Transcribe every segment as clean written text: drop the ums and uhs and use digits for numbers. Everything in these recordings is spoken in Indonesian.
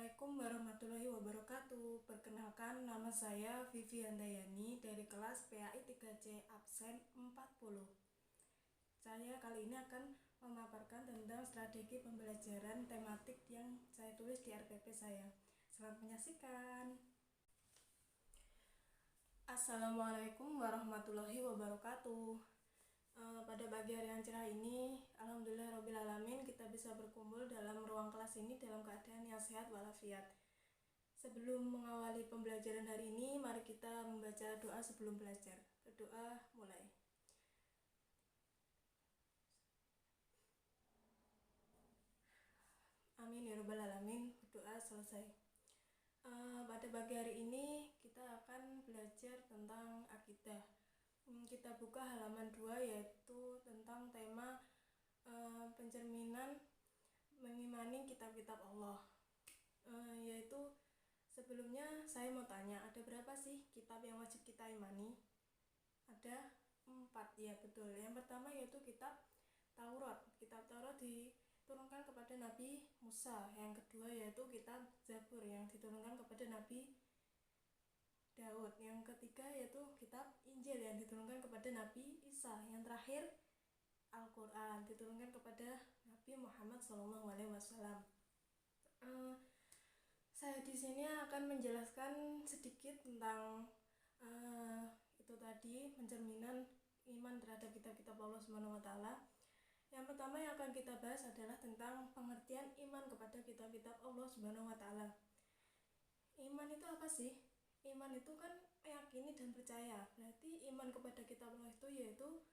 Assalamualaikum warahmatullahi wabarakatuh. Perkenalkan, nama saya Vivi Handayani dari kelas PAI 3C absen 40. Saya kali ini akan memaparkan tentang strategi pembelajaran tematik yang saya tulis di RPP saya. Selamat menyaksikan. Assalamualaikum warahmatullahi wabarakatuh. Pada pagi hari yang cerah ini, alhamdulillahirobbilalamin, kita bisa berkumpul dalam ruang kelas ini dalam keadaan yang sehat walafiat. Sebelum mengawali pembelajaran hari ini, mari kita membaca doa sebelum belajar. Berdoa mulai. Amin ya rabbal alamin. Berdoa selesai. Pada pagi hari ini kita akan belajar tentang akidah. Kita buka halaman 2, yaitu tentang tema pencerminan mengimani kitab-kitab Allah. Yaitu sebelumnya saya mau tanya, ada berapa sih kitab yang wajib kita imani? Ada 4, ya betul. Yang pertama yaitu kitab Taurat. Kitab Taurat diturunkan kepada Nabi Musa. Yang kedua yaitu kitab Zabur yang diturunkan kepada Nabi Daud. Yang ketiga yaitu kitab Injil yang diturunkan kepada Nabi Isa. Yang terakhir Al-Quran diturunkan kepada Nabi Muhammad SAW. Saya di sini akan menjelaskan sedikit tentang itu tadi, pencerminan iman terhadap kitab-kitab Allah Subhanahu wa taala. Yang pertama yang akan kita bahas adalah tentang pengertian iman kepada kitab-kitab Allah Subhanahu wa taala. Iman itu apa sih? Iman itu kan meyakini dan percaya. Berarti iman kepada kitab Allah itu yaitu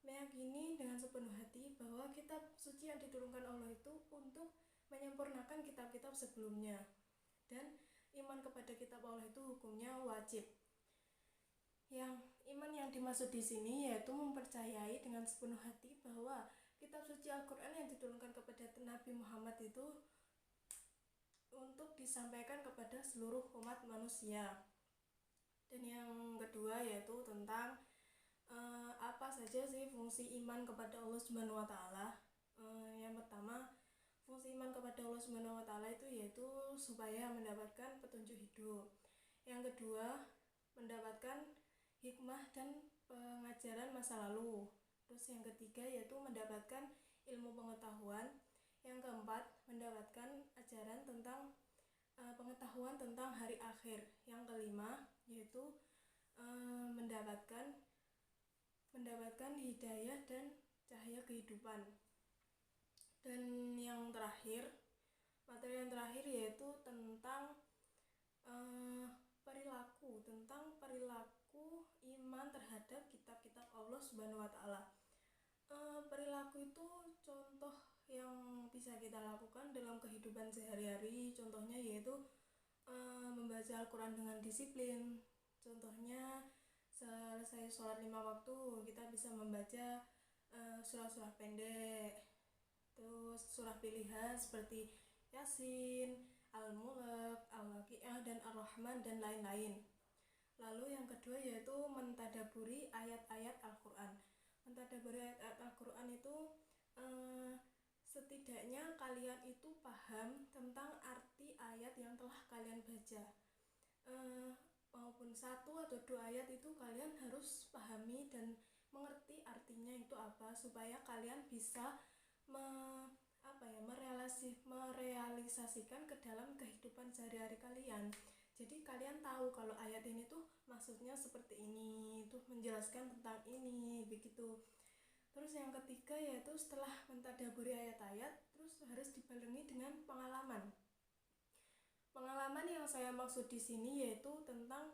meyakini dengan sepenuh hati bahwa kitab suci yang diturunkan Allah itu untuk menyempurnakan kitab-kitab sebelumnya. Dan iman kepada kitab Allah itu hukumnya wajib. Yang iman yang dimaksud di sini yaitu mempercayai dengan sepenuh hati bahwa kitab suci Al-Quran yang diturunkan kepada Nabi Muhammad itu untuk disampaikan kepada seluruh umat manusia. Dan yang kedua yaitu tentang apa saja sih fungsi iman kepada Allah Subhanahu wa taala. Yang pertama, fungsi iman kepada Allah Subhanahu wa taala itu yaitu supaya mendapatkan petunjuk hidup. Yang kedua, mendapatkan hikmah dan pengajaran masa lalu. Terus yang ketiga yaitu mendapatkan ilmu pengetahuan. Yang keempat, mendapatkan ajaran tentang pengetahuan tentang hari akhir. Yang kelima yaitu mendapatkan hidayah dan cahaya kehidupan. Dan yang terakhir, materi yang terakhir yaitu tentang perilaku iman terhadap kitab-kitab Allah Subhanahu wa taala. Perilaku itu contoh yang bisa kita lakukan dalam kehidupan sehari-hari. Contohnya yaitu membaca Al-Quran dengan disiplin. Contohnya selesai sholat 5 waktu kita bisa membaca surah-surah pendek, terus surah pilihan seperti Yasin, Al-Mulk, Al-Waqiah, dan Ar-Rahman, dan lain-lain. Lalu yang kedua yaitu mentadaburi ayat-ayat Al-Quran. Mentadaburi ayat-ayat Al-Quran itu setidaknya kalian itu paham tentang arti ayat yang telah kalian baca. Maupun 1 atau 2 ayat itu kalian harus pahami dan mengerti artinya itu apa, supaya kalian bisa merealisasikan ke dalam kehidupan sehari-hari kalian. Jadi kalian tahu kalau ayat ini tuh maksudnya seperti ini, tuh menjelaskan tentang ini, begitu. Terus yang ketiga yaitu setelah mentadaburi ayat-ayat, terus harus dibarengi dengan pengalaman. Pengalaman yang saya maksud di sini yaitu tentang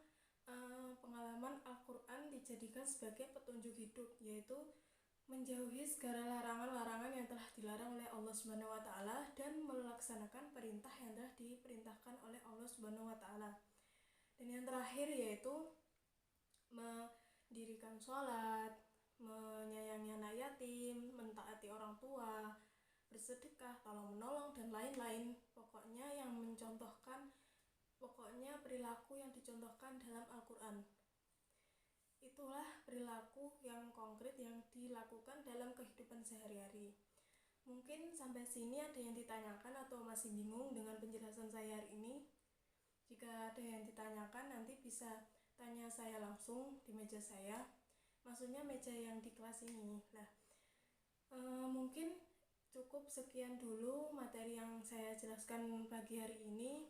pengalaman Al-Quran dijadikan sebagai petunjuk hidup, yaitu menjauhi segala larangan-larangan yang telah dilarang oleh Allah Subhanahu wa taala dan melaksanakan perintah yang telah diperintahkan oleh Allah Subhanahu wa taala. Dan yang terakhir yaitu mendirikan sholat, menyayangi anak yatim, mentaati orang tua, bersedekah, tolong menolong, dan lain-lain. Pokoknya perilaku yang dicontohkan dalam Al-Quran. Itulah perilaku yang konkret yang dilakukan dalam kehidupan sehari-hari. Mungkin sampai sini ada yang ditanyakan atau masih bingung dengan penjelasan saya hari ini. Jika ada yang ditanyakan, nanti bisa tanya saya langsung di meja saya. Maksudnya meja yang di kelas ini. Nah, mungkin cukup sekian dulu materi yang saya jelaskan pagi hari ini.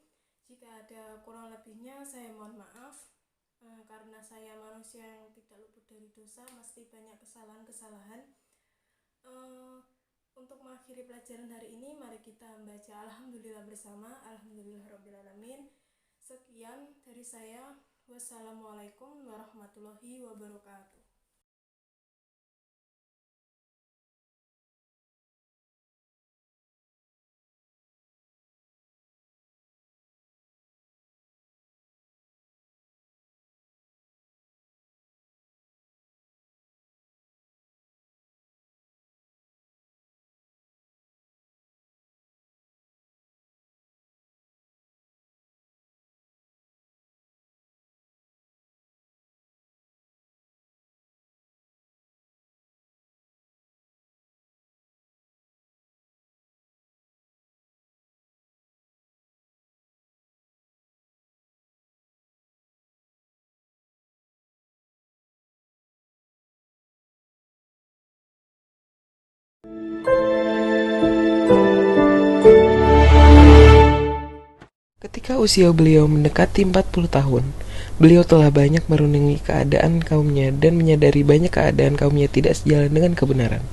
Jika ada kurang lebihnya, saya mohon maaf. Karena saya manusia yang tidak luput dari dosa, mesti banyak kesalahan-kesalahan. Untuk mengakhiri pelajaran hari ini, mari kita membaca Alhamdulillah bersama. Alhamdulillahirrabbilalamin. Sekian dari saya. Wassalamualaikum warahmatullahi wabarakatuh. Ketika usia beliau mendekati 40 tahun, beliau telah banyak merenungi keadaan kaumnya dan menyadari banyak keadaan kaumnya tidak sejalan dengan kebenaran.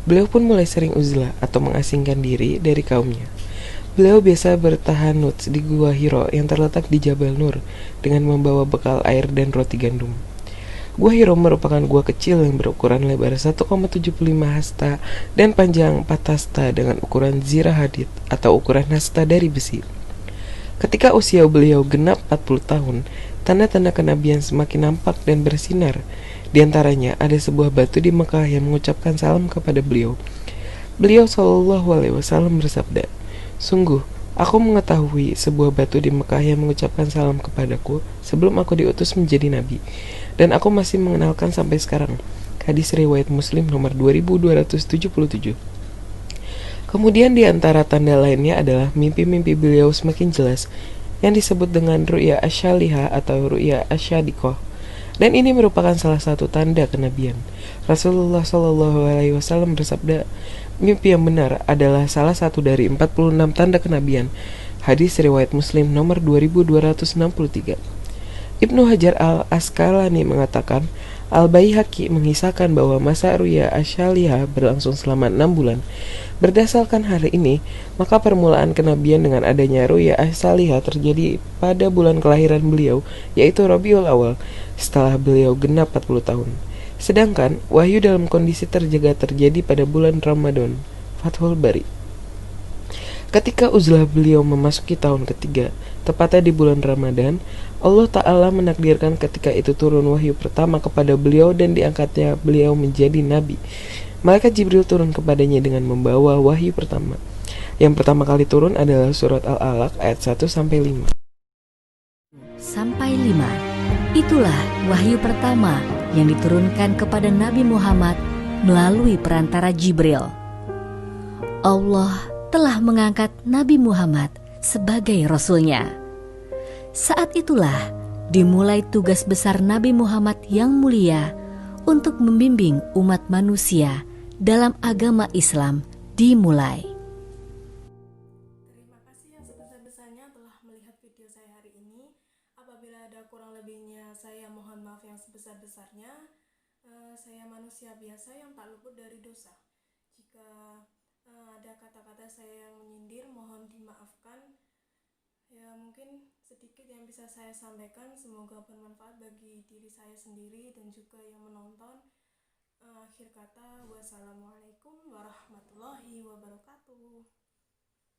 Beliau pun mulai sering uzlah atau mengasingkan diri dari kaumnya. Beliau biasa bertahanut di Gua Hiro yang terletak di Jabal Nur dengan membawa bekal air dan roti gandum. Gua Hiro merupakan gua kecil yang berukuran lebar 1,75 hasta dan panjang 4 hasta dengan ukuran zirah hadid atau ukuran hasta dari besi. Ketika usia beliau genap 40 tahun, tanda-tanda kenabian semakin nampak dan bersinar. Di antaranya ada sebuah batu di Mekah yang mengucapkan salam kepada beliau. Beliau Shallallahu Alaihi Wasallam bersabda, "Sungguh, aku mengetahui sebuah batu di Mekah yang mengucapkan salam kepadaku sebelum aku diutus menjadi nabi, dan aku masih mengenalkan sampai sekarang." Hadis riwayat Muslim nomor 2277. Kemudian di antara tanda lainnya adalah mimpi-mimpi beliau semakin jelas yang disebut dengan ru'ya asyaliha atau ru'ya asyadikoh. Dan ini merupakan salah satu tanda kenabian. Rasulullah Shallallahu Alaihi Wasallam bersabda, mimpi yang benar adalah salah satu dari 46 tanda kenabian. Hadis riwayat Muslim nomor 2263. Ibnu Hajar al-Asqalani mengatakan, Al-Baihaqi mengisahkan bahwa masa ru'ya asyaliha berlangsung selama 6 bulan. Berdasarkan hal ini, maka permulaan kenabian dengan adanya ru'ya asyaliha terjadi pada bulan kelahiran beliau, yaitu Rabiul Awal, setelah beliau genap 40 tahun. Sedangkan wahyu dalam kondisi terjaga terjadi pada bulan Ramadan. Fathul Bari. Ketika uzlah beliau memasuki tahun ketiga, tepatnya di bulan Ramadan, Allah Ta'ala menakdirkan ketika itu turun wahyu pertama kepada beliau dan diangkatnya beliau menjadi nabi. Malaikat Jibril turun kepadanya dengan membawa wahyu pertama. Yang pertama kali turun adalah surat Al-Alaq ayat 1-5. Sampai 5. Itulah wahyu pertama yang diturunkan kepada Nabi Muhammad melalui perantara Jibril. Allah telah mengangkat Nabi Muhammad sebagai Rasulnya. Saat itulah dimulai tugas besar Nabi Muhammad yang mulia untuk membimbing umat manusia dalam agama Islam dimulai. Terima kasih yang sebesar-besarnya telah melihat video saya hari ini. Apabila ada kurang lebihnya, saya mohon maaf yang sebesar-besarnya. Saya manusia biasa yang tak luput dari dosa. Jika ada kata-kata saya yang menyindir, mohon dimaafkan. Ya, mungkin sedikit yang bisa saya sampaikan, semoga bermanfaat bagi diri saya sendiri dan juga yang menonton. Akhir kata, wassalamualaikum warahmatullahi wabarakatuh.